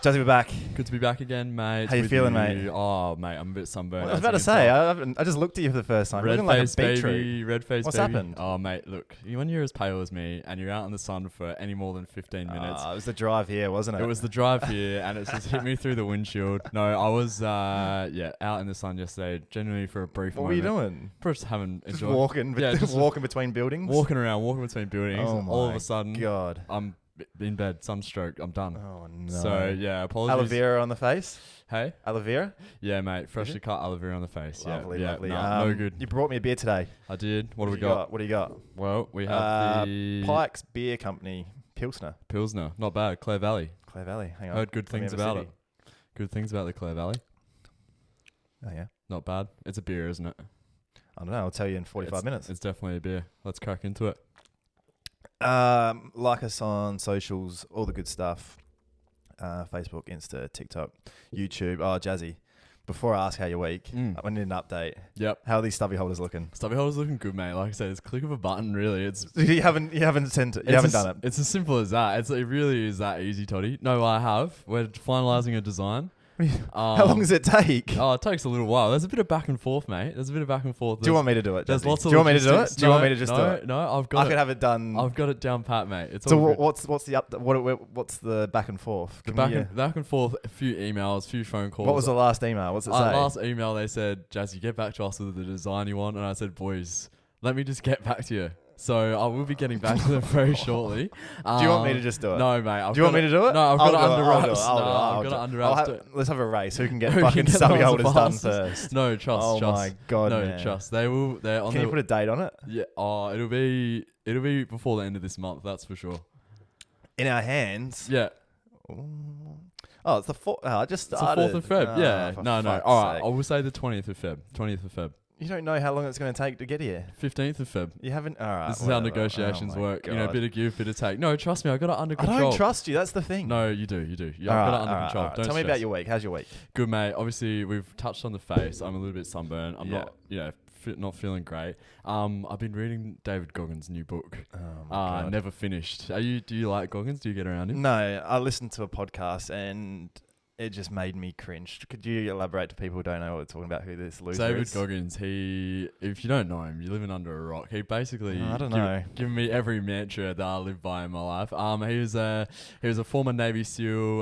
Jazzy, we're back. Good to be back again, mate. How you feeling, mate? Oh, mate, I'm a bit sunburned. I was about to say, I just looked at you for the first time. Red Looking like face, a beetroot. baby. Red face, What's baby. happened? Oh, mate, look. When you're as pale as me and you're out in the sun for any more than 15 minutes. It was the drive here, wasn't it? It was the drive here, and it's just hit me through the windshield. No, I was, out in the sun yesterday, genuinely for a brief moment. What were you doing? Just having Just walking, walking between buildings? Walking between buildings. Oh, my all of a sudden, God. I'm in bed, sunstroke. I'm done. Oh, no. So, yeah, apologies. Aloe vera on the face? Hey? Aloe vera? Yeah, mate. Freshly cut aloe vera on the face. Lovely, yeah, lovely. No good. You brought me a beer today. I did. What do we got? What do you got? Well, we have the Pike's Beer Company Pilsner. Pilsner. Not bad. Clare Valley. Clare Valley. Hang on. Heard good things about it. Good things about the Clare Valley. Oh, yeah. Not bad. It's a beer, isn't it? I don't know. I'll tell you in 45 minutes. It's definitely a beer. Let's crack into it. Like us on socials, all the good stuff. Facebook, Insta, TikTok, YouTube. Oh, Jazzy. Before I ask how your week, I need an update. Yep. How are these stubby holders looking? Stubby holders looking good, mate. Like I said, it's a click of a button, really. It's you haven't done it. It's as simple as that. It really is that easy, Toddy. No, I have. We're finalising a design. How long does it take? Oh, it takes a little while. There's a bit of back and forth, mate. Do you want me to do it? There's lots of. Do you want me to do it? Do you want me to just do it? No, I've got. I could have it done. I've got it down pat, mate. It's so all good. what's the what's the back and forth? Back and forth. A few emails, a few phone calls. What was the last email? What's it say? Last email they said, Jazzy, get back to us with the design you want, and I said, boys, let me just get back to you. So I will be getting back to them very shortly. Do you want me to just do it? No, mate. Do you want me to do it? No, I've got it under wraps. I've got it under wraps. Let's have a race. Who can get Who fucking can get stubby the holders done fastest? first? No, trust. Oh my God, no, man. trust. They will. They're on. Can you put a date on it? Yeah. Oh, it'll be before the end of this month. That's for sure. In our hands. Yeah. Oh, it's the 4th. I just started. It's the 4th of Feb. Yeah. No. All right. I will say the 20th of Feb. You don't know how long it's going to take to get here. 15th of Feb. You haven't. All right. This is how negotiations work. God. You know, bit of give, bit of take. No, trust me. I got it under control. I don't trust you. That's the thing. No, you do. I've got it under control. Don't Tell me about your week. How's your week? Good, mate. Obviously, we've touched on the face. I'm a little bit sunburned. I'm not feeling great. I've been reading David Goggins' new book. Oh my God. Never finished. Do you like Goggins? Do you get around him? No, I listened to a podcast and it just made me cringe. Could you elaborate to people who don't know what we're talking about, who this loser David is? Goggins, if you don't know him, you're living under a rock. He basically given me every mantra that I live by in my life. He was a former Navy SEAL,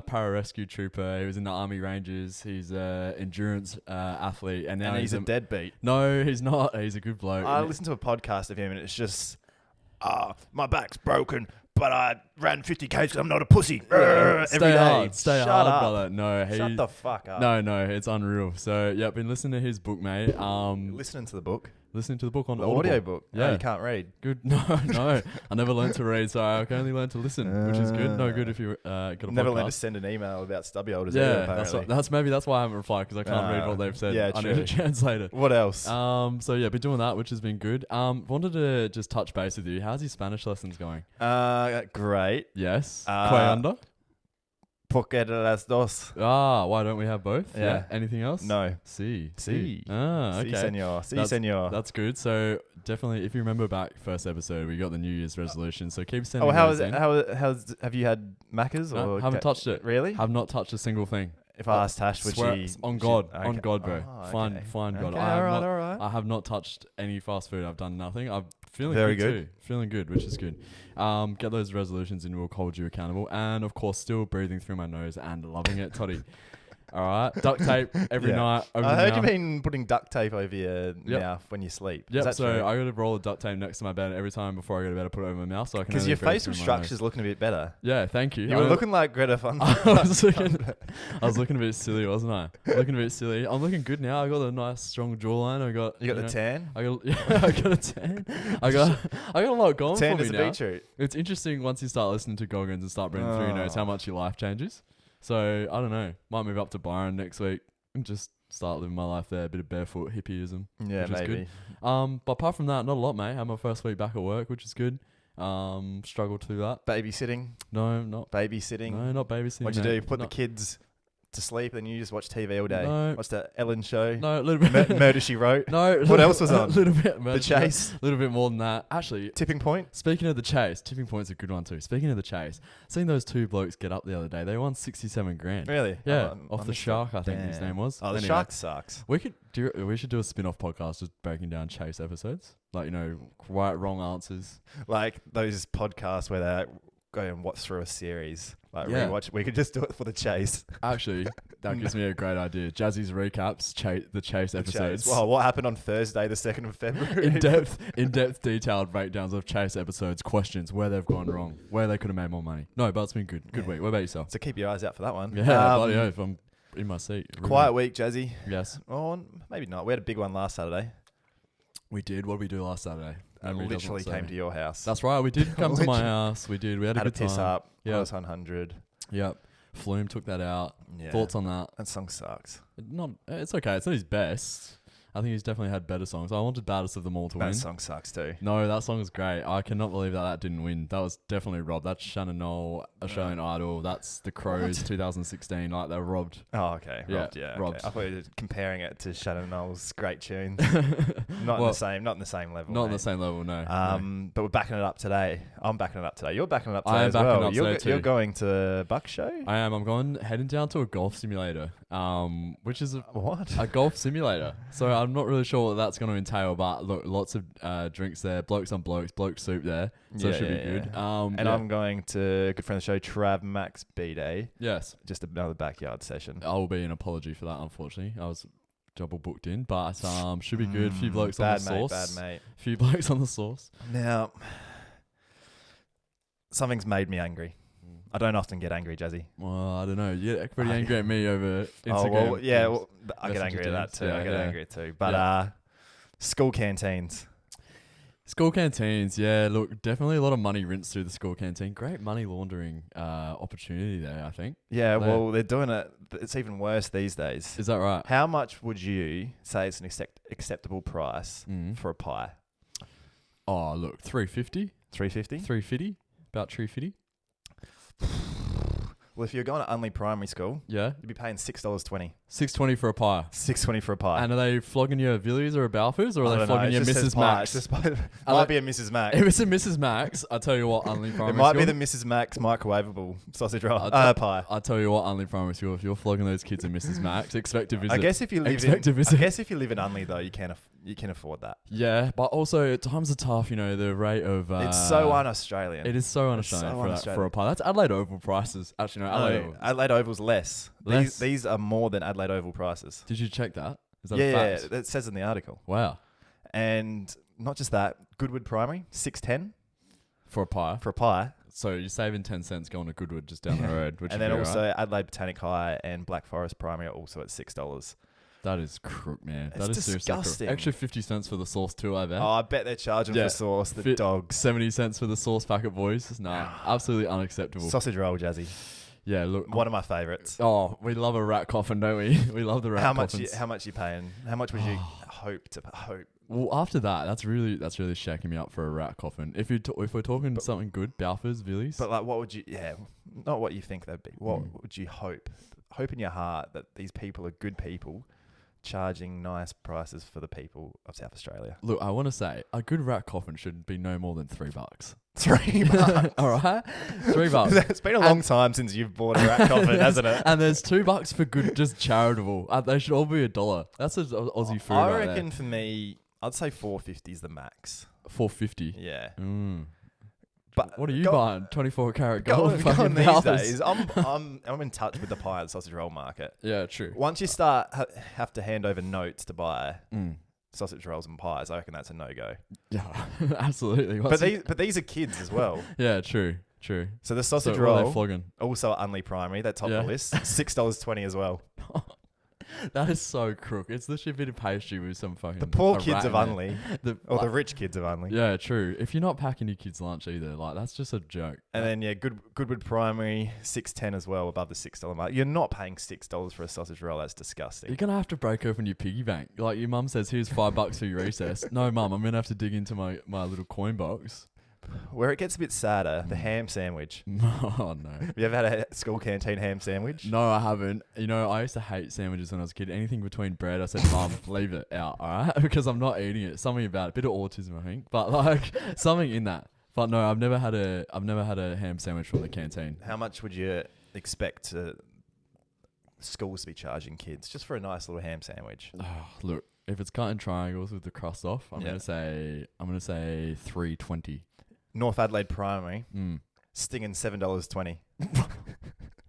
pararescue trooper. He was in the Army Rangers. He's an endurance athlete, and now he's a deadbeat. No, he's not. He's a good bloke. I listened to a podcast of him, and it's just, my back's broken, but I ran 50Ks because I'm not a pussy. Every day. Stay Shut hard, up. brother. No, Shut the fuck up. No, it's unreal. So, yeah, I've been listening to his book, mate. Listening to the book? Listening to the book on the Audible. audio book. Yeah. Oh, you can't read. Good. No. I never learned to read, so I can only learn to listen, which is good. No good if you got a never podcast. learned to send an email about stubby holders. Yeah, either, that's why I haven't replied, because I can't read what they've said. Yeah, I need a translator. What else? So yeah, been doing that, which has been good. Wanted to just touch base with you. How's your Spanish lessons going? Great. Yes. ¿Qué onda? Porque de las dos. Why don't we have both? Yeah. Anything else? No. Sí. Sí. Okay. Sí, senor. Sí, senor. That's good. So definitely, if you remember back first episode, we got the New Year's resolution. So keep sending. How's have you had Maccas? No, haven't touched it. Really? Have not touched a single thing. If I asked Tash, would she? On God, okay. on God, bro. Oh, Fine, God. Okay, all right. I have not touched any fast food. I've done nothing. I'm feeling Very good good. too. Feeling good, which is good. Get those resolutions and we'll hold you accountable. And of course, still breathing through my nose and loving it, Toddy. All right, duct tape every night. I heard you've been putting duct tape over your Yep. mouth when you sleep. Yep. Is that So true? I got to roll a duct tape next to my bed every time before I go to bed. I put it over my mouth so I can. Because your breathe facial through my structure's nose. looking a bit better. Yeah, thank you. You were looking like Greta Thunberg. I was looking a bit silly, wasn't I? Looking a bit silly. I'm looking good now. I got a nice strong jawline. You got the tan? I got a tan. I got a lot going Tan for me is a now. beetroot. It's interesting once you start listening to Goggins and start breathing through your nose how much your life changes. So I don't know. Might move up to Byron next week and just start living my life there. A bit of barefoot hippieism. Yeah, which is maybe. good. But apart from that, not a lot, mate. Had my first week back at work, which is good. Struggled through that. Babysitting? No, not Babysitting? No, not babysitting. What'd you mate. do? Put the kids to sleep, and you just watch TV all day. No. Watch the Ellen show. No, a little bit. Murder, She Wrote. No. What else was on? A little bit. The Chase. A little bit more than that. Actually, Tipping Point. speaking of The Chase, Tipping Point's a good one too. Speaking of The Chase, seeing those two blokes get up the other day, they won 67 grand. Really? Yeah, I off the missed Shark, that. I think his Damn. name was. Oh, the Anyway, Shark sucks. We should do a spin-off podcast just breaking down Chase episodes. Like, right, wrong answers. Like those podcasts where they go and watch through a series. Like Yeah. rewatch. We could just do it for the Chase. Actually, that gives me a great idea. Jazzy's recaps, the Chase episodes. Well, what happened on Thursday, the 2nd of February? In-depth, detailed breakdowns of Chase episodes, questions, where they've gone wrong, where they could have made more money. No, but it's been good. Good week. What about yourself? So keep your eyes out for that one. Yeah, bloody oath, I'm in my seat. Really. Quiet week, Jazzy. Yes. Oh, maybe not. We had a big one last Saturday. We did. What did we do last Saturday? I literally came to your house. That's right. We did come to my house. We did. We had a good time. Piss up. Yeah. I was 100. Yep. Flume took that out. Yeah. Thoughts on that? That song sucks. It's okay. It's not his best. I think he's definitely had better songs. I wanted Baddest of them all to win. That song sucks too. No, that song is great. I cannot believe that didn't win. That was definitely robbed. That's Shannon Knoll, Australian Idol. That's The Crows, 2016. Like, they're robbed. Oh, okay. Yeah, Robbed, yeah. robbed. Okay. I thought you were comparing it to Shannon Knoll's great tunes. Not in the same level. Not on mate. the same level, no. But we're backing it up today. I'm backing it up today. You're backing it up today I am as backing well. up today too. You're going to Buck Show? I am. I'm heading down to a golf simulator, which is What? a golf simulator. So I'm not really sure what that's going to entail, but look, lots of drinks there, blokes on blokes, bloke soup there. So it should be good. And I'm going to good friend of the show, Trav Max B-Day. Yes. Just another backyard session. I will be an apology for that, unfortunately. I was double booked in, but should be good. A few blokes on the sauce. Bad mate. A few blokes on the sauce. Now, something's made me angry. I don't often get angry, Jazzy. Well, I don't know. You're pretty angry at me over Instagram. Oh, well, yeah. things. Well, I get angry at that too. Yeah, I get yeah. angry at it too. But school canteens. School canteens, yeah. Look, definitely a lot of money rinsed through the school canteen. Great money laundering opportunity there, I think. Yeah, well, they're doing it. It's even worse these days. Is that right? How much would you say it's an acceptable price for a pie? Oh, look, 350. 350? 350. About 350. Well, if you're going to Unley Primary School, Yeah. you'd be paying $6.20. $6.20 for a pie. $6.20 for a pie. And are they flogging your Villiers or a Balfours, or I are they don't know, flogging it your just says Mrs. pie. Max? It might be a Mrs. Max. If it's a Mrs. Max, I tell you what, Unley Primary It might School. be the Mrs. Max microwavable sausage roll. Pie. I tell you what, Unley Primary School, if you're flogging those kids in Mrs. Max, expect to visit. I guess if you live Expect to visit. in Unley though, you can afford that. Yeah, but also times are tough. The rate of It's so un-Australian. It is so un-Australian for a pie. That's Adelaide Oval prices. Actually, no, Adelaide Oval. Adelaide Oval's less. Less? These are more than Adelaide Oval prices. Did you check that? Is that Yeah, a fact? it says in the article. Wow. And not just that, Goodwood Primary, $6.10 For a pie. for a pie. So you're saving 10 cents going to Goodwood just down the road. Which And then also Adelaide Botanic High and Black Forest Primary are also at $6. That is crook, man. It's That is seriously crook. disgusting. Extra 50 cents for the sauce too, I bet. Oh, I bet they're charging for sauce. The dogs. 70 cents for the sauce packet, boys. Nah, absolutely unacceptable. Sausage roll, Jazzy. Yeah, look. One of my favourites. Oh, we love a rat coffin, don't we? We love the rat coffins. How much you paying? How much would you hope? Well, after that, that's really shacking me up for a rat coffin. If we're talking something good, Balfours, Villiers. But like, what would you? Yeah, not what you think they'd be. What would you hope? Hope in your heart that these people are good people, charging nice prices for the people of South Australia. Look, I want to say a good rat coffin should be no more than $3. $3. All right, $3. It's been a long time since you've bought a rat coffin, hasn't it? And there's $2 for good, just charitable. They should all be $1. That's an Aussie food. I right reckon there. for me, I'd say $4.50 is the max. $4.50. Yeah. But what are you buying? 24 karat Go gold. on these days. I'm in touch with the pie and sausage roll market. Yeah, true. Once you start have to hand over notes to buy sausage rolls and pies, I reckon that's a no go. Yeah, absolutely. But these are kids as well. Yeah, true. So the sausage what are roll they flogging? also at Unley Primary, they're top of the list. $6.20 as well. That is so crook. It's literally a bit of pastry with some fucking. The poor a kids rat of in Unley, it. the rich kids of Unley. Yeah, true. If you're not packing your kids' lunch either, like that's just a joke. And then Goodwood Primary, $6.10 as well, above the $6 mark. You're not paying $6 for a sausage roll. That's disgusting. You're gonna have to break open your piggy bank. Like your mum says, here's $5 for your recess. No, mum, I'm gonna have to dig into my little coin box. Where it gets a bit sadder, the ham sandwich. Oh, no. Have you ever had a school canteen ham sandwich? No, I haven't. You know, I used to hate sandwiches when I was a kid. Anything between bread, I said, Mum, leave it out, all right? Because I'm not eating it. Something about it. A bit of autism, I think. But, like, something in that. But, no, I've never had a ham sandwich from the canteen. How much would you expect schools to be charging kids just for a nice little ham sandwich? Oh, look, if it's cut in triangles with the crust off, I'm gonna say $3.20. North Adelaide Primary, stinging $7.20.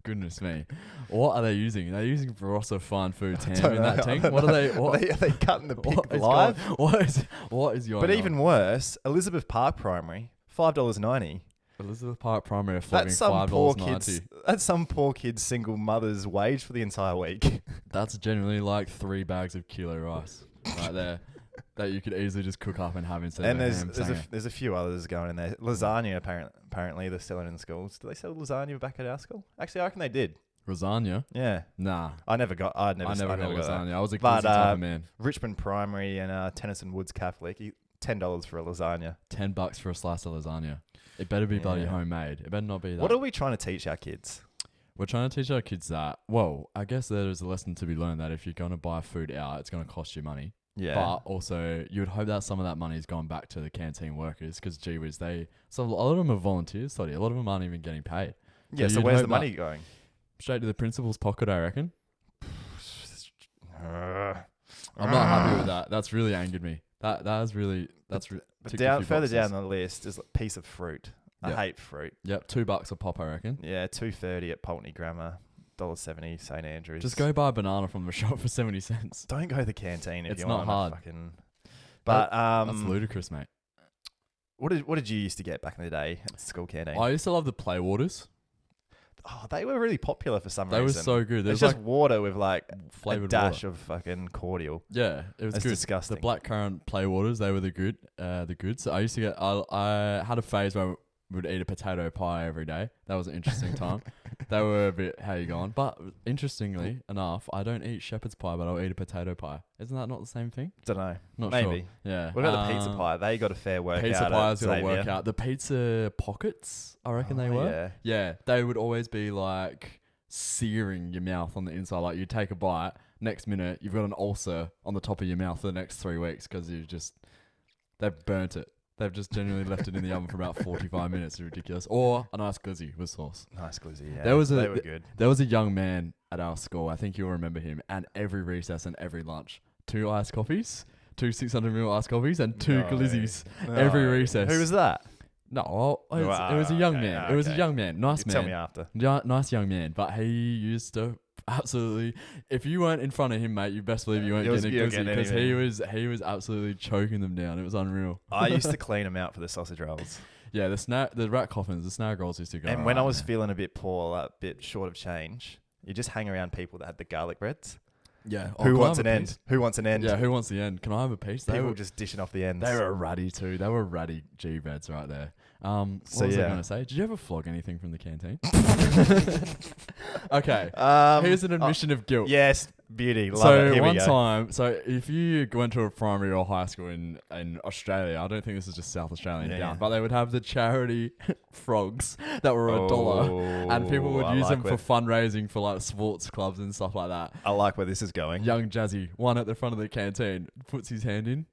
Goodness me, what are they using? Are they using Barossa Fine Foods ham in that tank? What are they? Are they cutting the pig live? What is your? But even worse, Elizabeth Park Primary, $5.90. Elizabeth Park Primary are flogging $5.90. That's some poor kid's single mother's wage for the entire week. That's generally like 3 bags of kilo rice right there that you could easily just cook up and have instead of ham. There's a few others going in there. Lasagna, apparently they're selling in schools. Do they sell lasagna back at our school? Actually, I reckon they did. Lasagna? Yeah. Nah. I never got lasagna. I was a glizzy type of man. Richmond Primary and Tennyson Woods Catholic, $10 for a lasagna. $10 for a slice of lasagna. It better be bloody homemade. It better not be that. What are we trying to teach our kids? We're trying to teach our kids that, well, I guess there is a lesson to be learned that if you're going to buy food out, it's going to cost you money. Yeah. But also, you would hope that some of that money is going back to the canteen workers because, gee whiz, so a lot of them are volunteers, Toddy. A lot of them aren't even getting paid. Yeah, so where's the money going? Straight to the principal's pocket, I reckon. I'm not happy with that. That's really angered me. Further down the list is a piece of fruit. I hate fruit. Yep, $2 a pop, I reckon. Yeah, $2.30 at Pulteney Grammar, $1.70 St Andrews. Just go buy a banana from the shop for 70 cents. Don't go to the canteen if it's you not want hard. But that's ludicrous, mate. What did you used to get back in the day at the school canteen? I used to love the play waters. Oh, they were really popular for some reason. They were so good. It's just water with like flavored a dash water of fucking cordial. Yeah, it was good. Disgusting. The blackcurrant play waters, they were the goods. So I used to get. I had a phase where we would eat a potato pie every day. That was an interesting time. They were a bit, how you going? But interestingly enough, I don't eat shepherd's pie, but I'll eat a potato pie. Isn't that not the same thing? Don't know. Not Maybe. Sure. Yeah. What about the pizza pie? They got a fair workout. Pizza pie's got a workout. The pizza pockets, I reckon they were. Yeah. Yeah. They would always be like searing your mouth on the inside. Like you take a bite, next minute you've got an ulcer on the top of your mouth for the next 3 weeks because they've burnt it. They've just genuinely left it in the oven for about 45 minutes. It's ridiculous. Or a nice glizzy with sauce. Nice glizzy, yeah. They were good. There was a young man at our school. I think you'll remember him. And every recess and every lunch, 2 iced coffees, 2 600ml iced coffees, and 2 glizzies every recess. Who was that? No, it was a young man. Okay. It was a young man. Nice man. Tell me after. Nice young man. But he used to absolutely. If you weren't in front of him, mate, you best believe you weren't getting a glizzy because he was absolutely choking them down. It was unreal. I used to clean them out for the sausage rolls. Yeah, the rat coffins, the snag rolls used to go. And when I was feeling a bit poor, a bit short of change, you just hang around people that had the garlic breads. Yeah. Who wants an end? Who wants an end? Yeah, who wants the end? Can I have a piece? They were just dishing off the ends. They were ratty too. They were ratty G-breads right there. What was I going to say? Did you ever flog anything from the canteen? Okay. Here's an admission of guilt. Yes, beauty. Love it. Here one time, if you went to a primary or high school in Australia, I don't think this is just South Australian down, but they would have the charity frogs that were $1, and people would use them for fundraising for like sports clubs and stuff like that. I like where this is going. Young Jazzy, one at the front of the canteen, puts his hand in.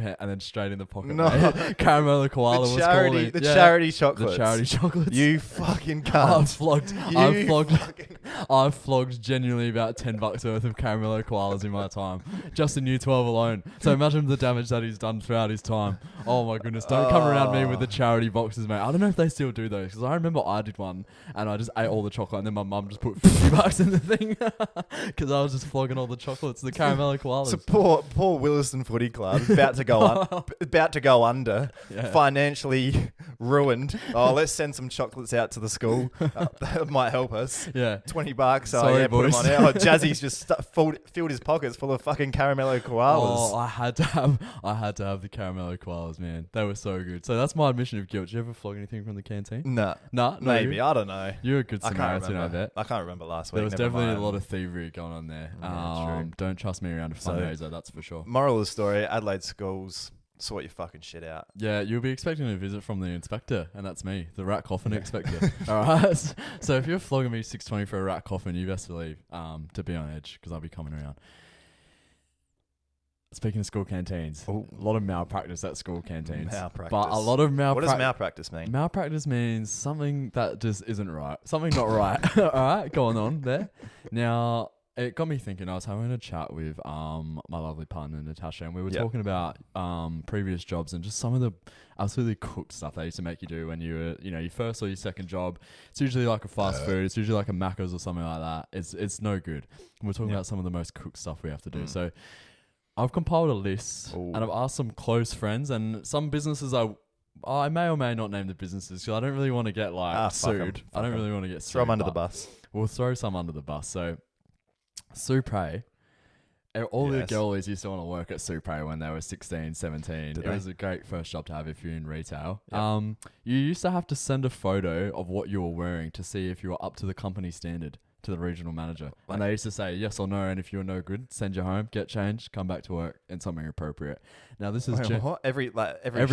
And then straight in the pocket. No. Caramel koala was calling. The charity chocolates. The charity chocolates. You fucking cunt. I've flogged genuinely about $10 worth of caramel koalas in my time. Just in Year 12 alone. So imagine the damage that he's done throughout his time. Oh my goodness. Don't come around me with the charity boxes, mate. I don't know if they still do those. Because I remember I did one and I just ate all the chocolate and then my mum just put $50 in the thing. Because I was just flogging all the chocolates, the caramel koalas. So poor Williston Footy Club about to go under, financially ruined. Oh, let's send some chocolates out to the school. That might help us. Yeah, $20. Sorry, put them on there. Oh, Jazzy's just filled his pockets full of fucking caramello koalas. Oh, I had to have the caramello koalas, man. They were so good. So that's my admission of guilt. Did you ever flog anything from the canteen? Nah, maybe. I don't know. You're a good Samaritan, I bet. I can't remember last week. There was definitely a lot of thievery going on there. Yeah, don't trust me around a fundraiser, that's for sure. Moral of the story: Adelaide schools sort your fucking shit out. Yeah, you'll be expecting a visit from the inspector, and that's me, the rat coffin inspector. All right. So if you're flogging me 620 for a rat coffin, you best believe to be on edge because I'll be coming around. Speaking of school canteens, a lot of malpractice at school canteens. Malpractice. But a lot of malpractice. What does malpractice mean? Malpractice means something that just isn't right. Something not right. All right, going on there. Now, it got me thinking. I was having a chat with my lovely partner, Natasha, and we were talking about previous jobs and just some of the absolutely cooked stuff they used to make you do when you were, your first or your second job. It's usually like a fast food. It's usually like a Macca's or something like that. It's no good. And we're talking about some of the most cooked stuff we have to do. So I've compiled a list and I've asked some close friends and some businesses I may or may not name the businesses because I don't really want to get sued. I don't really want to get sued. Throw them under the bus. We'll throw some under the bus. So Supre, all the girlies used to want to work at Supre when they were 16, 17. It was a great first job to have if you're in retail. Yep. You used to have to send a photo of what you were wearing to see if you were up to the company standard. To the regional manager, and they used to say yes or no, and if you were no good, send you home, get changed, come back to work, and something appropriate. Now this is every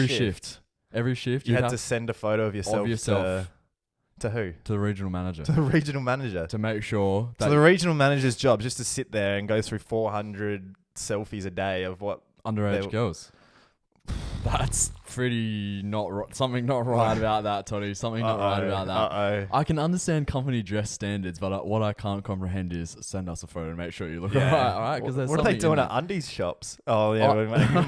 shift. Every shift, you had to send a photo of yourself to who? To the regional manager. To the regional manager to make sure. So the regional manager's job just to sit there and go through 400 selfies a day of what underage girls. That's pretty something not right about that, Toddy. Something not right about that. I can understand company dress standards, but what I can't comprehend is send us a photo and make sure you look all right? Because what are they doing at undies shops? Oh yeah,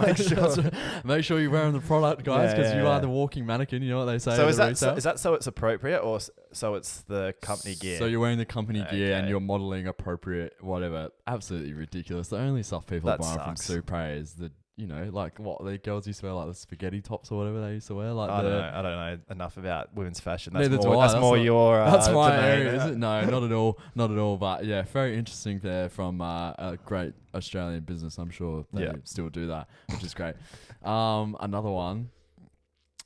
make sure. Make sure you're wearing the product, guys, because you are the walking mannequin. You know what they say. So is that so it's appropriate, or so it's the company gear? So you're wearing the company gear and you're modeling appropriate, whatever. Absolutely ridiculous. The only stuff people are buying from Supre is the. Like what the girls used to wear, like the spaghetti tops or whatever they used to wear. Like I don't know enough about women's fashion. That's more your. That's my area, is it? No, not at all, not at all. But yeah, very interesting there from a great Australian business. I'm sure they still do that, which is great. Another one.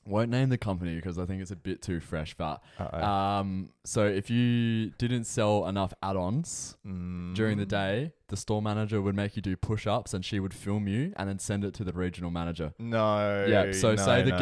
Won't name the company because I think it's a bit too fresh, but so if you didn't sell enough add-ons during the day, the store manager would make you do push-ups and she would film you and then send it to the regional manager. The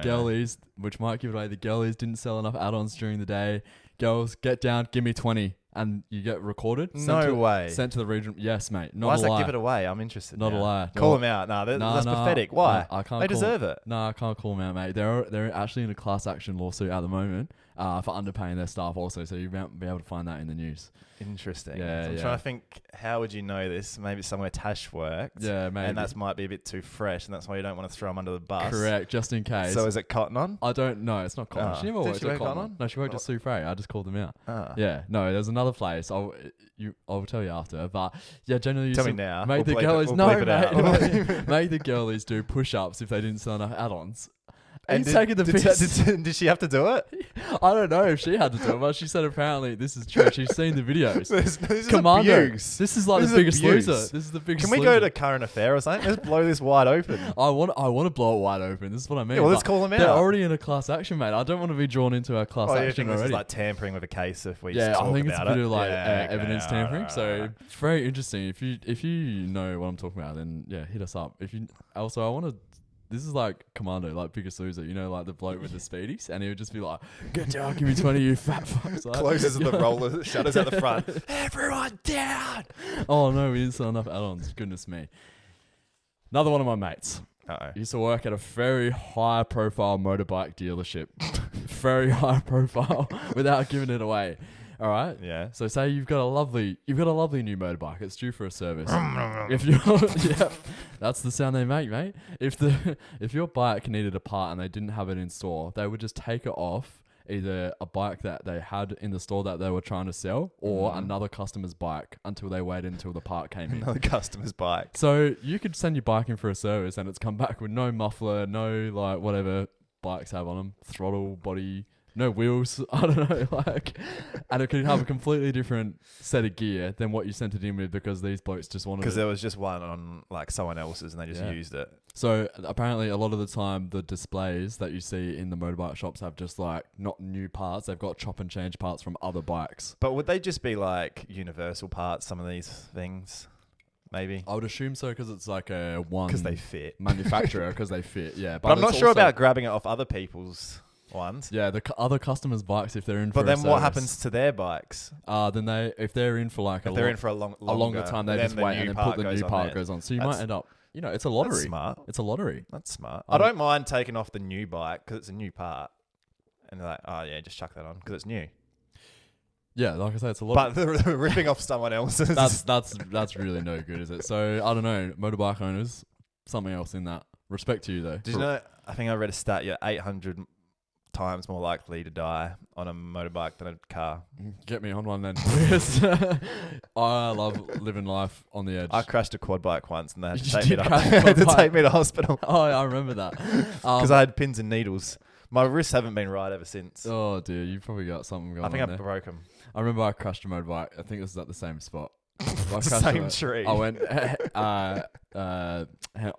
girlies, which might give it away, the girlies didn't sell enough add-ons during the day. Girls, get down, give me 20. And you get recorded. Sent to the region. Yes, mate. Not Why does a lie. that give it away? I'm interested. Not a lie. Call them out. That's pathetic. Why? I can't. They deserve it. No, I can't call them out, mate. They're actually in a class action lawsuit at the moment for underpaying their staff also. So you won't be able to find that in the news. Interesting. Yeah, I'm trying to think, how would you know this? Maybe somewhere Tash worked. Yeah, maybe. And that might be a bit too fresh, and that's why you don't want to throw them under the bus. Correct, just in case. So is it Cotton On? I don't know. It's not Cotton On. She never worked at Cotton On. No, she worked at Supre. I just called them out. Yeah, no, there's another place. I'll tell you after. But yeah, generally, tell me now. Make the girlies make the girlies do push-ups if they didn't sell enough add-ons. And did she have to do it? I don't know if she had to do it, but she said apparently this is true. She's seen the videos. This Commando. Abuse. This is like the biggest loser. This is the biggest. Can we go to current affair or something? Let's blow this wide open. I want to blow it wide open. This is what I mean. Yeah, well, let's call them out. They're already in a class action, mate. I don't want to be drawn into a class action already. This is like tampering with a case if we I think it's a bit of like okay, evidence tampering. So it's very interesting. If you know what I'm talking about, then hit us up. I want to. This is like Commando, like Biggest Loser, like the bloke with the speedies, and he would just be like, "Get down, give me 20, you fat fucks." Like, closes the roller, shutters at the front. Everyone down! Oh no, we didn't sell enough add-ons. Goodness me. Another one of my mates used to work at a very high-profile motorbike dealership. Very high profile, without giving it away. All right. Yeah. So say you've got a lovely new motorbike. It's due for a service. That's the sound they make, mate. If your bike needed a part and they didn't have it in store, they would just take it off either a bike that they had in the store that they were trying to sell or another customer's bike until they waited until the part came in. Another customer's bike. So you could send your bike in for a service and it's come back with no muffler, no like whatever bikes have on them, throttle, body. No wheels, I don't know, and it could have a completely different set of gear than what you sent it in with because these blokes just wanted it. Because there was just one on like someone else's and they just used it. So apparently a lot of the time the displays that you see in the motorbike shops have just like not new parts, they've got chop and change parts from other bikes. But would they just be like universal parts, some of these things? maybe. I would assume so because it's like a one. Because they fit. Manufacturer, because they fit, yeah. But I'm not sure about grabbing it off other people's ones. Yeah, the other customers' bikes if they're in for But then what happens to their bikes? Then if they're in for like if they're in for a longer time, they just wait and then put the new part goes on. So you might end up, it's a lottery. That's smart. It's a lottery. That's smart. I don't mind taking off the new bike because it's a new part. And they're like, oh yeah, just chuck that on because it's new. Yeah, like I say, it's a lottery. But ripping off someone else's. That's really no good, is it? So I don't know, motorbike owners, something else in that. Respect to you though. Did you know? I think I read a stat. You're 800 times more likely to die on a motorbike than a car. Get me on one then. I love living life on the edge. I crashed a quad bike once and they had to take me to hospital. Oh, I remember that. Because I had pins and needles. My wrists haven't been right ever since. Oh dear, you probably got something going on. I think I broke them. I remember I crashed a motorbike. I think this is at the same spot. Same tree. I went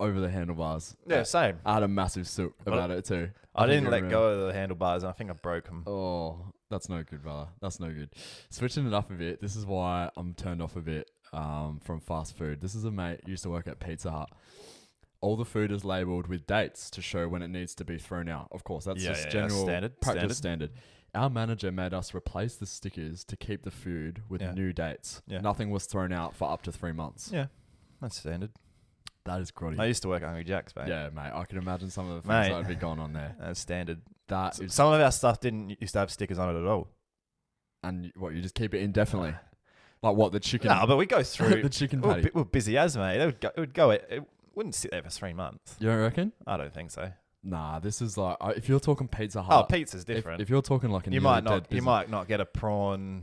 over the handlebars. Yeah, same. I had a massive soot about it too. I didn't let go of the handlebars and I think I broke them. Oh, that's no good, brother. That's no good. Switching it up a bit, this is why I'm turned off a bit from fast food. This is a mate who used to work at Pizza Hut. All the food is labelled with dates to show when it needs to be thrown out. Of course, that's just general standard. Our manager made us replace the stickers to keep the food with new dates. Yeah. Nothing was thrown out for up to 3 months. Yeah, that's standard. That is grotty. I used to work at Hungry Jack's, mate. Yeah, mate. I can imagine some of the things that would be going on there. That's standard. Some of our stuff didn't used to have stickers on it at all. And what, you just keep it indefinitely? Like what, the chicken? No, but we go through the chicken patty. We're busy as, mate. It wouldn't sit there for 3 months. You don't reckon? I don't think so. Nah, this is like if you're talking Pizza Hut. Oh, pizza's different. If you're talking like you might not get a prawn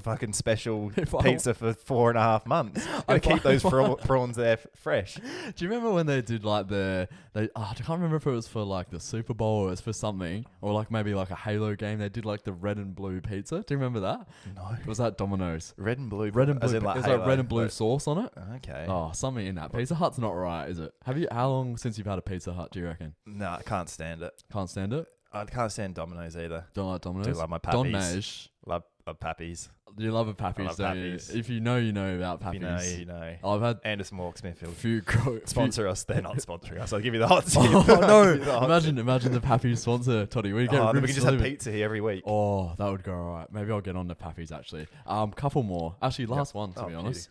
fucking special pizza for 4.5 months. Gotta keep those prawns there fresh. Do you remember when they did like I can't remember if it was for like the Super Bowl or it was for something, or like maybe like a Halo game. They did like the red and blue pizza. Do you remember that? No. Was that Domino's? Red and blue. Red and blue. As in like it was Halo, like red and blue sauce on it. Okay. Oh, something in that. Pizza Hut's not right, is it? How long since you've had a Pizza Hut? Do you reckon? No, I can't stand it. Can't stand it? I can't stand Domino's either. Don't like Domino's? Do love my Pappies. Love Pappies. You love a Pappies, don't you? If you know about Pappies. You know. I've had Anderson Walk Smithfield. Sponsor us. They're not sponsoring us. I'll give you the hot seat. Oh, no. Imagine the Pappies sponsor, Toddy. We can just have pizza here every week. Oh, that would go all right. Maybe I'll get on to Pappies, actually. Couple more. Actually, last one, to be honest.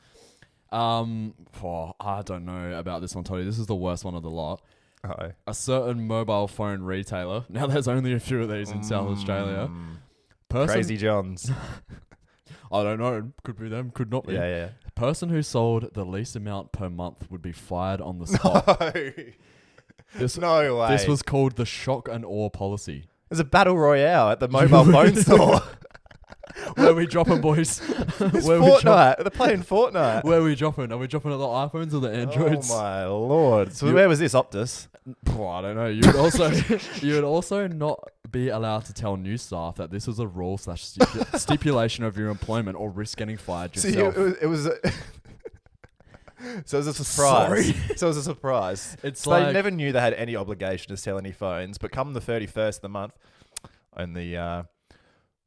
I don't know about this one, Toddy. This is the worst one of the lot. Uh-oh. A certain mobile phone retailer. Now, there's only a few of these in South Australia. Crazy Johns. I don't know. Could be them. Could not be. Yeah. Person who sold the least amount per month would be fired on the spot. No way. This was called the shock and awe policy. There's a battle royale at the mobile phone store. Where are we dropping, boys? It's Fortnite. They're playing Fortnite. Where are we dropping? Are we dropping at the iPhones or the Androids? Oh my lord! So where was this, Optus? I don't know. You would also not be allowed to tell new staff that this was a rule / stipulation of your employment or risk getting fired yourself. See, it was so it was a surprise. So it was a surprise. They never knew they had any obligation to sell any phones, but come the 31st of the month, only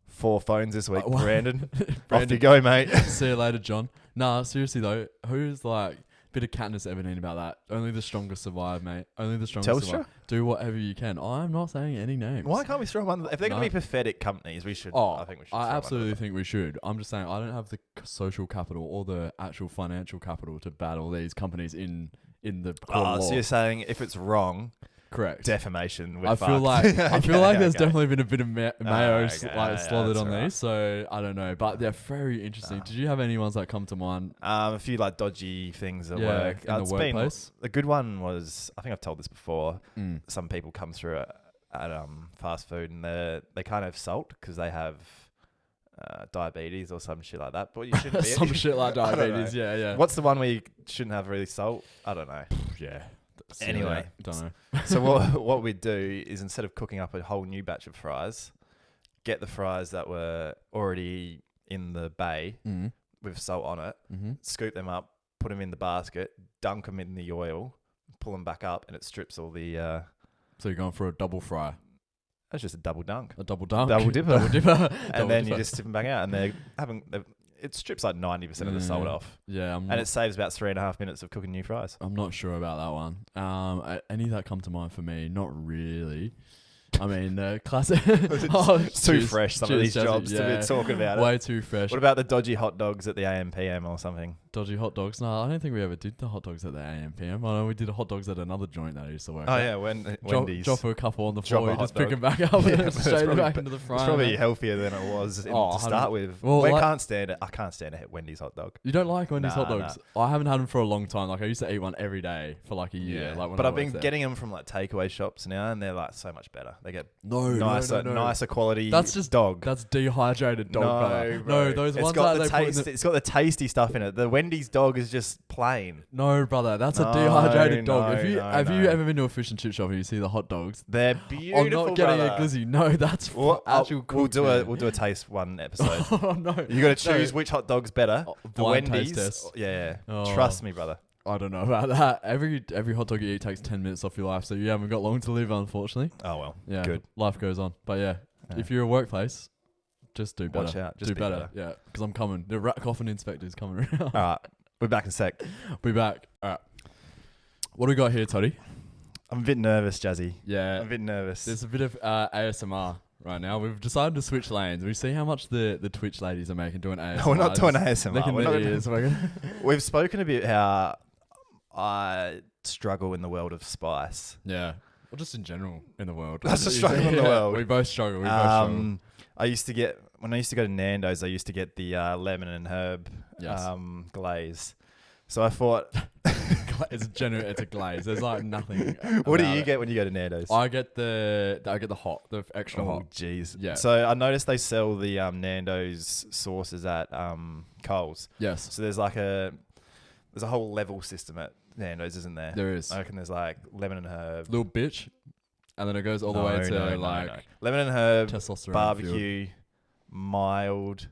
4 phones this week, Brandon. Off you go, mate. See you later, John. Nah, seriously though, who's like bit of Katniss Everdeen about that? Only the strongest survive, mate. Only the strongest survive. Do whatever you can. I'm not saying any names. Why can't we throw one? If they're going to be pathetic companies, we should. I think we should. I absolutely think we should. I'm just saying I don't have the social capital or the actual financial capital to battle these companies in the court of law. So you're saying if it's wrong, correct, defamation. I feel like there's definitely been a bit of mayo slathered on these, so I don't know, but they're very interesting. Did you have any ones that come to mind? A few like dodgy things at work. In the workplace. A good one was, I think I've told this before. Some people come through at fast food and they can't have salt because they have diabetes or some shit like that. But you shouldn't be some shit like diabetes. Yeah. What's the one where you shouldn't have really salt? I don't know. Yeah. Anyway, don't know. So what we'd do is instead of cooking up a whole new batch of fries, get the fries that were already in the bay with salt on it, scoop them up, put them in the basket, dunk them in the oil, pull them back up, and it strips all the... So you're going for a double fry? That's just a double dunk. A double dunk? Double dipper. Double dipper. And then you just tip them back out, and it strips like 90% of the salt off. Yeah, and it saves about 3.5 minutes of cooking new fries. I'm not sure about that one. Any that come to mind for me? Not really. I mean, classic. It's too fresh. Some of these jobs to be talking about it. Way too fresh. What about the dodgy hot dogs at the AM PM or something? Dodgy hot dogs? No, I don't think we ever did the hot dogs at the AM PM. I know we did hot dogs at another joint that I used to work at. Yeah, Wendy's. Drop a couple on the floor, you just pick them back up and straight back into the fry. It's probably healthier than it was to start with. Well, I can't stand it. I can't stand a Wendy's hot dog. You don't like Wendy's hot dogs? Nah. I haven't had them for a long time. Like I used to eat one every day for like a year. Like but I've been getting them from like takeaway shops now, and they're like so much better. They get nicer quality. That's just dog. That's dehydrated dog butter. No, those ones got the taste. It's got the tasty stuff in it. The Wendy's dog is just plain. No, brother, that's a dehydrated dog. Have you ever been to a fish and chip shop and you see the hot dogs? They're beautiful. I'm not getting a glizzy. No, that's actual. We'll do a taste one episode. Oh no, you got to choose which hot dog's better. The Wendy's. Test. Yeah, trust me, brother. I don't know about that. Every hot dog you eat takes 10 minutes off your life, so you haven't got long to live, unfortunately. Oh well. Yeah, good. Life goes on, but yeah. If you're a workplace, just do better. Watch out. Just do better. Yeah, because I'm coming. The rat coffin inspector's coming around. All right, we're back in a sec. We're back. All right. What do we got here, Toddy? I'm a bit nervous, Jazzy. Yeah, I'm a bit nervous. There's a bit of ASMR right now. We've decided to switch lanes. We see how much the Twitch ladies are making doing ASMR. No, we're not doing ASMR. We've spoken about how I struggle in the world of spice. Yeah. Well, just in general in the world. That's a struggle in the world. We both struggle. I used to get, when I used to go to Nando's, I used to get the lemon and herb glaze. So I thought... it's a glaze. There's like nothing. What do you get when you go to Nando's? I get the extra hot. Oh, jeez. Yeah. So I noticed they sell the Nando's sauces at Coles. Yes. So there's a whole level system at Nando's, isn't there? There is. I reckon there's like lemon and herb. Little bitch. And then it goes all the way to lemon and herb, testosterone barbecue, mild,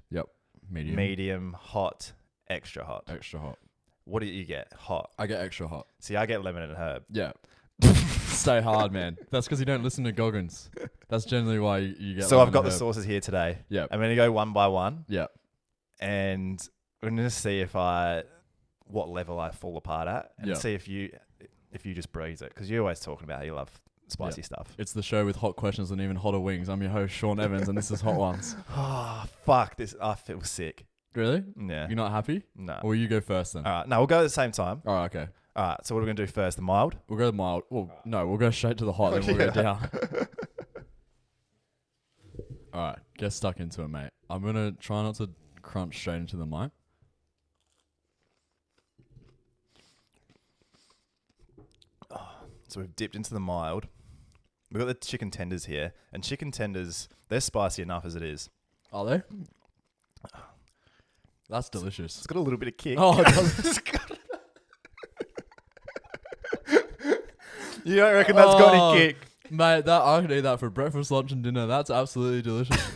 medium, hot, extra hot. Extra hot. What do you get? Hot. I get extra hot. See, I get lemon and herb. Yeah. Stay hard, man. That's because you don't listen to Goggins. That's generally why you get. So I've got the sauces here today. Yeah. I'm going to go one by one. Yeah. And we're going to see what level I fall apart at, and see if you just breeze it, because you're always talking about how you love spicy stuff. It's the show with hot questions and even hotter wings. I'm your host, Sean Evans, and this is Hot Ones. Oh, fuck this. I feel sick. Really? Yeah. You're not happy? No. Or you go first then? All right. No, we'll go at the same time. All right, okay. All right. So what are we going to do first? The mild? We'll go the mild. Well, no, we'll go straight to the hot, then we'll go down. All right. Get stuck into it, mate. I'm going to try not to crunch straight into the mic. So we've dipped into the mild. We've got the chicken tenders here. And chicken tenders, they're spicy enough as it is. Are they? That's delicious. It's got a little bit of kick. Oh, it does. You don't reckon that's got any kick? Mate, I could eat that for breakfast, lunch, and dinner. That's absolutely delicious.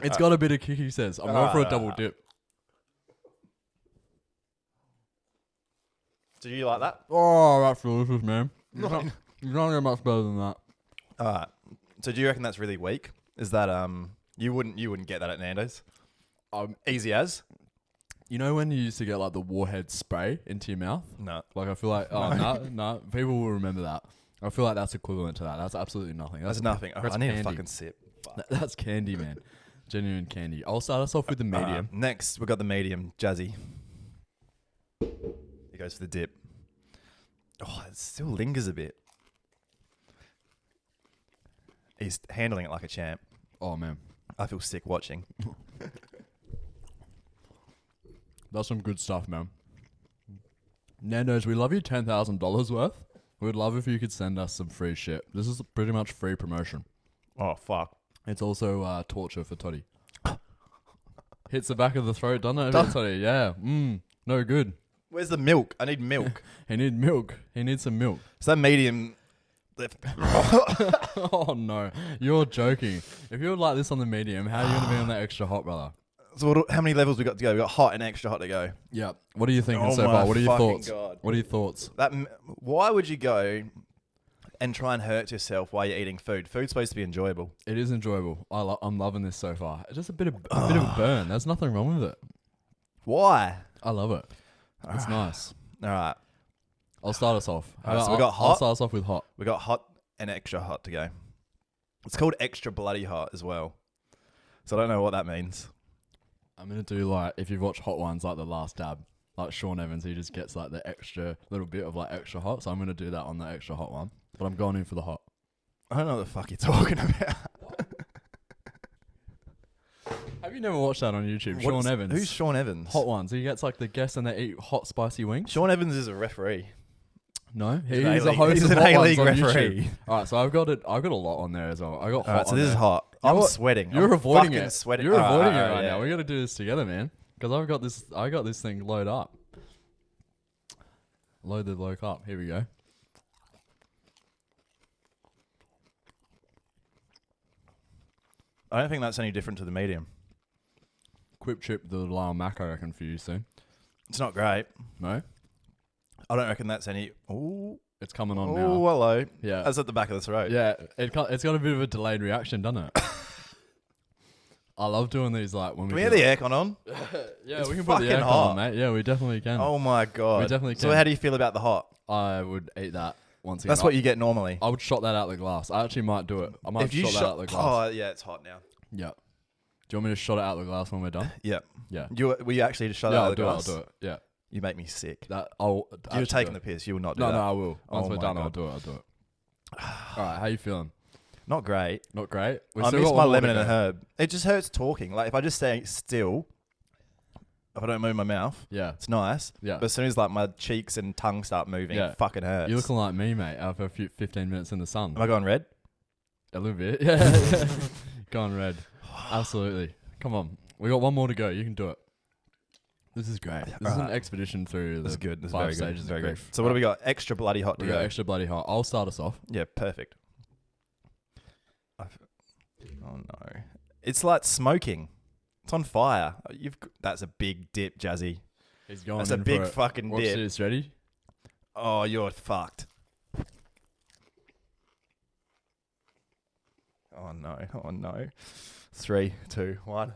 It's got a bit of kick, he says. I'm going for a double dip. Do you like that? Oh, that's delicious, man. You can't get much better than that. All right. So do you reckon that's really weak? Is that you wouldn't get that at Nando's? Easy as. You know when you used to get like the Warhead spray into your mouth? No. Like I feel like no. People will remember that. I feel like that's equivalent to that. That's absolutely nothing. That's nothing. That's I need candy. a fucking sip. That's candy, man. Genuine candy. I'll start us off with the medium. Next, we've got the medium, Jazzy. He goes for the dip. Oh, it still lingers a bit. He's handling it like a champ. Oh, man. I feel sick watching. That's some good stuff, man. Nando's, we love you $10,000 worth. We'd love if you could send us some free shit. This is pretty much free promotion. Oh, fuck. It's also torture for Toddy. Hits the back of the throat, doesn't it? Toddy? Yeah. No good. Where's the milk? I need milk. He needs milk. He needs some milk. So that medium... Oh, no. You're joking. If you're like this on the medium, how are you going to be on that extra hot, brother? So how many levels we got to go? We got hot and extra hot to go. Yeah. What are you thinking so far? What are your thoughts? God. What are your thoughts? Why would you go and try and hurt yourself while you're eating food. Food's supposed to be enjoyable. It is enjoyable. I'm loving this so far. It's just a bit of a burn. There's nothing wrong with it. Why? I love it. It's nice. All right. I'll start us off. All right, so we got hot. I'll start us off with hot. We got hot and extra hot to go. It's called extra bloody hot as well. So I don't know what that means. I'm going to do like, if you've watched Hot Ones, like The Last Dab, like Sean Evans, he just gets like the extra little bit of like extra hot. So I'm going to do that on the extra hot one. But I'm going in for the hot. I don't know what the fuck you're talking about. Have you never watched that on YouTube? Sean Evans. Who's Sean Evans? Hot Ones. He gets like the guests and they eat hot spicy wings. Sean Evans is a referee. No, he's a host of an Hot A-League Ones on referee. YouTube. All right, so I've got a lot on there as well. I got hot. Right, so this is hot. I'm sweating. You're avoiding it. Sweating. You're avoiding it right now. We got to do this together, man. Because I got this thing load up. Load the bloke up. Here we go. I don't think that's any different to the medium. Quip chip the Lyle Mac, I reckon, for you soon. It's not great. No? I don't reckon that's any... Ooh. It's coming on now. Oh, hello. Yeah. That's at the back of the throat. Yeah. It's got a bit of a delayed reaction, doesn't it? I love doing these like when Can we have the aircon on? Yeah, it's we can put the aircon hot. on, mate. Yeah, we definitely can. Oh my God. We definitely can. So how do you feel about the hot? I would eat that once again. That's what you get normally. I would shot that out the glass. I actually might do it. I might shot that out the glass. Oh, yeah, it's hot now. Yeah. Do you want me to shot it out the glass when we're done? Yeah. Yeah. Will you actually just shut it out the glass? I'll do it. Yeah. You make me sick. You're taking the piss. You will not do that. No, I will. Once Oh we're my done, God. I'll do it. All right, how you feeling? Not great. Not great? I miss my lemon and a herb. It just hurts talking. Like if I just stay still, if I don't move my mouth, Yeah. it's nice. Yeah. But as soon as like my cheeks and tongue start moving, Yeah. it fucking hurts. You're looking like me, mate, after a few 15 minutes in the sun. Am I going red? A little bit. Yeah. Gone red. Absolutely. Come on. We got one more to go. You can do it. This is great. This is an expedition through This is the good. This is 5 very good. stages Very of good. grief. So what do we got? Extra bloody hot to We got go. extra bloody hot. I'll start us off. Yeah, perfect. Oh no. It's like smoking. It's on fire. That's a big dip, Jazzy. He's going That's in a big for it. fucking Watch dip. this. Ready? Oh, you're fucked. Oh no. Oh no. 3, 2, 1.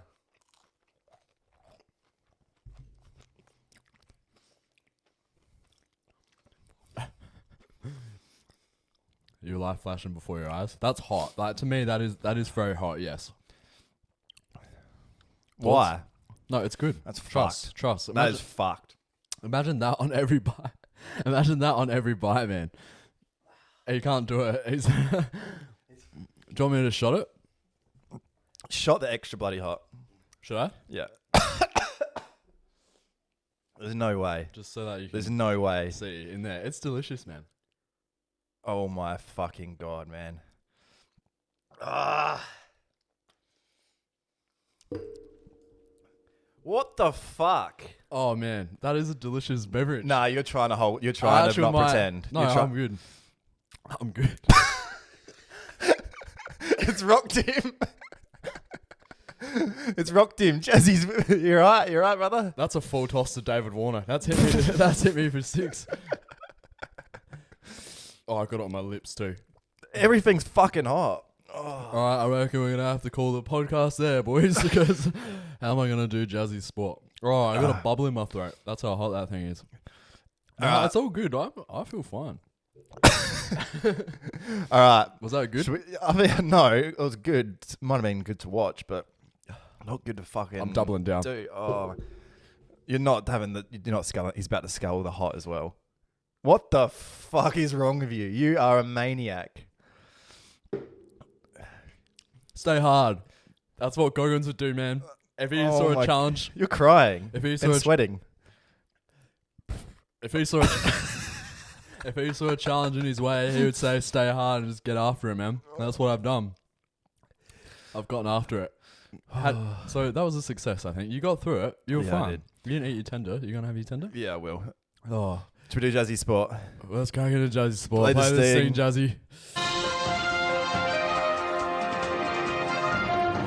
Your life flashing before your eyes. That's hot. Like to me, that is very hot. Yes. Why? No, it's good. That's Trust. fucked. Trust. That is fucked. Imagine that on every bite. Imagine that on every bite, man. He can't do it. Do you want me to shot it? Shot the extra bloody hot. Should I? Yeah. There's no way. Just so that you can There's no way. see in there. It's delicious, man. Oh my fucking God, man. Ah. What the fuck? Oh man, that is a delicious beverage. Nah, you're trying to hold. You're trying to not pretend. No, I'm good. I'm good. It's rocked him. It's rocked him. Jazzy's. You're right. You're right, brother. That's a full toss to David Warner. That's hit me. That's hit me for 6. Oh, I got it on my lips too. Everything's fucking hot. Oh. All right, I reckon we're gonna have to call the podcast there, boys, because how am I gonna do Jazzy's sport? Oh, I got a bubble in my throat. That's how hot that thing is. No, it's all good. I feel fine. All right. Was that good? I mean, no, it was good. Might have been good to watch, but not good to fucking. I'm doubling down. Do. Oh, you're not having the. You're not sculling. He's about to scull the hot as well. What the fuck is wrong with you? You are a maniac. Stay hard. That's what Goggins would do, man. If he saw a challenge, you're crying. If he saw sweating. If he saw if he saw a challenge in his way, he would say, "Stay hard and just get after it, man." And that's what I've done. I've gotten after it. So that was a success, I think. You got through it. You were fine. I did. You didn't eat your tender. You gonna have your tender? Yeah, I will. Oh, Should we do Jazzy Sport? let's go get a Jazzy sport. Play Play the this sting. scene, Jazzy.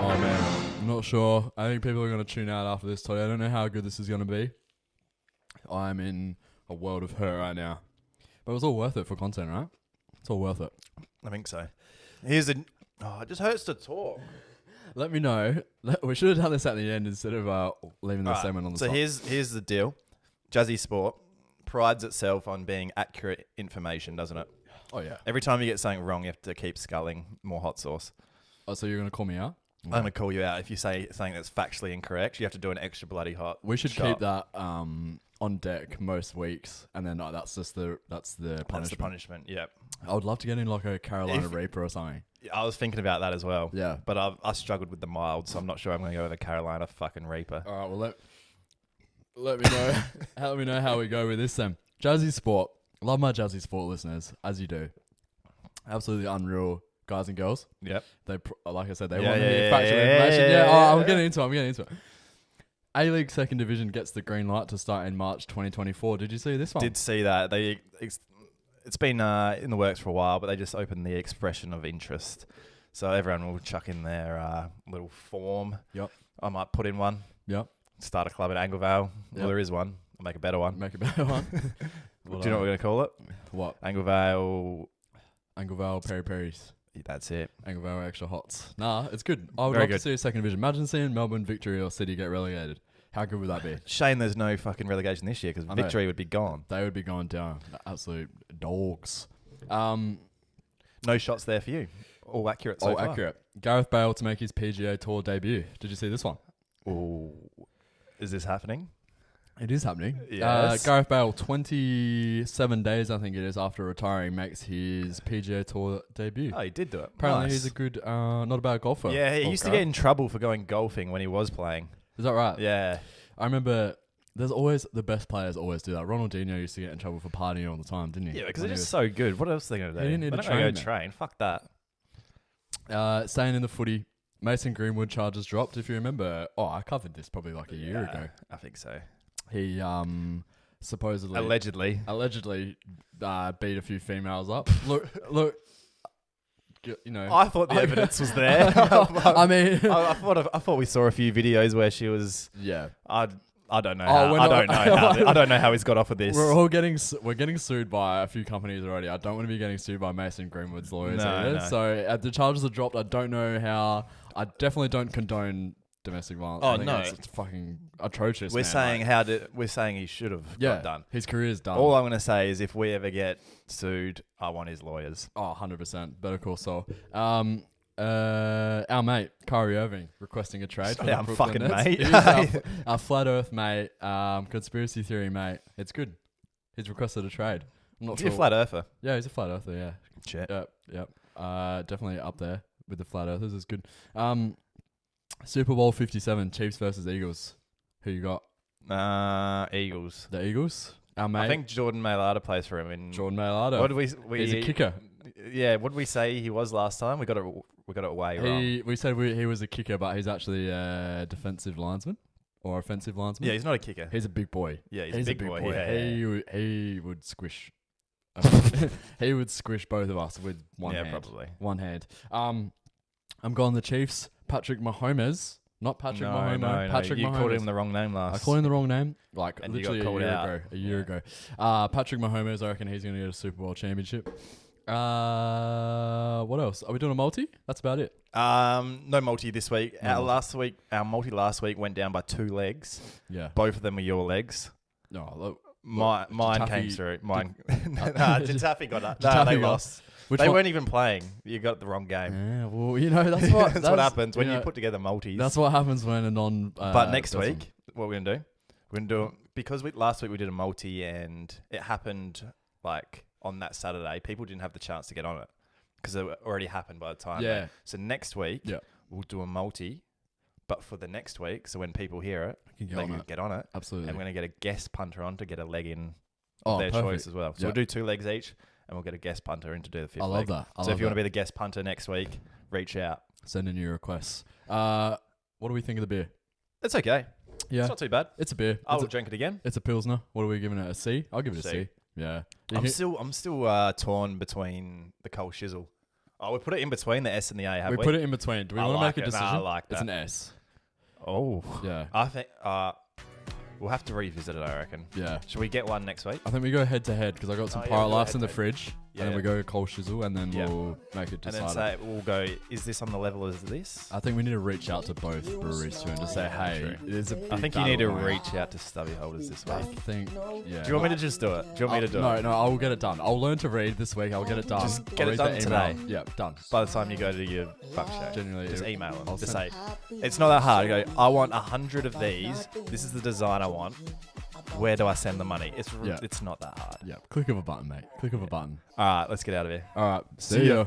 Oh man, I'm not sure. I think people are gonna tune out after this. Toddy, I don't know how good this is gonna be. I'm in a world of hurt right now, but it was all worth it for content, right? It's all worth it. I think so. Here's a... Oh, it just hurts to talk. Let me know. We should have done this at the end instead of leaving the segment on the top. So here's the deal. Jazzy Sport prides itself on being accurate information, doesn't it? Oh, yeah. Every time you get something wrong, you have to keep sculling more hot sauce. Oh, so you're going to call me out? I'm going to call you out. If you say something that's factually incorrect, you have to do an extra bloody hot We should shot. keep that on deck most weeks, and then that's the punishment. That's the punishment, yep. I would love to get in like a Carolina Reaper or something. I was thinking about that as well. Yeah. But I struggled with the mild, so I'm not sure I'm going to go with a Carolina fucking Reaper. All right, well, let me know. Let me know how we go with this then. Jazzy Sport. Love my Jazzy Sport listeners, as you do. Absolutely unreal guys and girls. Yep. They, like I said, they want to hear factual information. Yeah, I'm getting into it. A-League Second Division gets the green light to start in March 2024. Did you see this one? Did see that. It's been in the works for a while, but they just opened the expression of interest. So everyone will chuck in their little form. Yep. I might put in one. Yep. Start a club at Anglevale. Yep. Well, there is one. I'll make a better one. Do you know what we're going to call it? What? Anglevale Peri Peris. That's it. Anglevale Extra Hots. Nah, it's good. I would Very love to see a Second Division. Imagine seeing Melbourne, Victory or City get relegated. How good would that be? Shame there's no fucking relegation this year because Victory would be gone. They would be going down. Absolute dogs. No shots there for you. All accurate so far. All accurate. Gareth Bale to make his PGA Tour debut. Did you see this one? Ooh. Is this happening? It is happening. Yes. Gareth Bale, 27 days, I think it is, after retiring, makes his PGA Tour debut. Oh, he did do it. Apparently nice. He's a good, not a bad golfer. Yeah, he used to get in trouble for going golfing when he was playing. Is that right? Yeah. I remember there's always, the best players always do that. Ronaldinho used to get in trouble for partying all the time, didn't he? Yeah, because they're just so good. What else are they going to do? He didn't need to go train. train. Fuck that. Staying in the footy, Mason Greenwood charges dropped, if you remember. Oh, I covered this probably like a year ago. I think so. He supposedly... Allegedly beat a few females up. Look, you know... I thought the evidence was there. I mean... I thought we saw a few videos where she was... Yeah. I don't know how. I don't know how he's got off of this. We're getting sued by a few companies already. I don't want to be getting sued by Mason Greenwood's lawyers either. No. So the charges are dropped. I don't know how. I definitely don't condone domestic violence. Oh no, it's fucking atrocious. We're saying he should have got done. His career's done. All I'm going to say is if we ever get sued, I want his lawyers. Oh, 100%. Better call Saul. Our mate Kyrie Irving requesting a trade. Yeah, I'm fucking Nets. mate. Our flat Earth mate, conspiracy theory mate. It's good. He's requested a trade. I'm not Is sure. he a flat earther? Yeah, he's a flat earther. Yeah. Shit. Yep. Definitely up there with the flat earthers. Is good. Super Bowl 57, Chiefs versus Eagles. Who you got? Eagles. The Eagles. Our mate. I think Jordan Mailata plays for him. Jordan Mailata. What did we? He's a kicker. Yeah. What did we say he was last time? We got it way wrong. We said he was a kicker, but he's actually a defensive linesman or offensive linesman. Yeah, he's not a kicker. He's a big boy. Yeah, he's a big boy. Yeah, he would squish. He would squish both of us with one hand. Yeah, probably. One hand. I'm going the Chiefs. Patrick Mahomes. Not Patrick Mahomes. No, Patrick you Mahomes. called him the wrong name last. I called him the wrong name. Like and literally a year ago. Patrick Mahomes, I reckon he's going to get a Super Bowl championship. What else? Are we doing a multi? That's about it. No multi this week. Our multi last week went down by 2 legs. Yeah. Both of them were your legs. No, look, mine came through. Jatafi got up. No, they lost. They weren't even playing. You got the wrong game. Yeah, well, you know, that's what happens when you put together multis. That's what happens when a non... but next week, what we're going to do, we're going to do... Because last week we did a multi and it happened like on that Saturday. People didn't have the chance to get on it because it already happened by the time. Yeah. So next week, we'll do a multi, but for the next week, so when people hear it, they can get on it. Absolutely. And we're going to get a guest punter on to get a leg in their choice as well. So we'll do 2 legs each. And we'll get a guest punter in to do the 5th leg. I love that. So if you want to be the guest punter next week, reach out. Send in your requests. What do we think of the beer? It's okay. Yeah. It's not too bad. It's a beer. I'll drink it again. It's a Pilsner. What are we giving it? A C? I'll give it a C. Yeah. I'm still torn between the Cole Shizzle. Oh, we put it in between the S and the A, have we? We put it in between. Do we want to make a decision? Nah, I like that. It's an S. Oh. Yeah. I think... we'll have to revisit it, I reckon. Yeah. Should we get one next week? I think we go head to head because I got some Pirate Lights in the fridge. and then we go cold shizzle, and then we'll make it decided. And then we'll go, is this on the level as this? I think we need to reach out to both breweries too and just say, hey, there's a big I think you need to reach out to stubby holders this week. I think, yeah. Do you want me to just do it? Do you want me to do it? No, I'll get it done. I'll learn to read this week. I'll get it done. Just get it done today. Yeah, done. By the time you go to your buck show, Genuinely, just email them. Just say, it's not that hard. You go, I want 100 of these. This is the design I want. Where do I send the money? It's not that hard. Yeah, click of a button, mate. Click of a button. All right, let's get out of here. All right, see ya.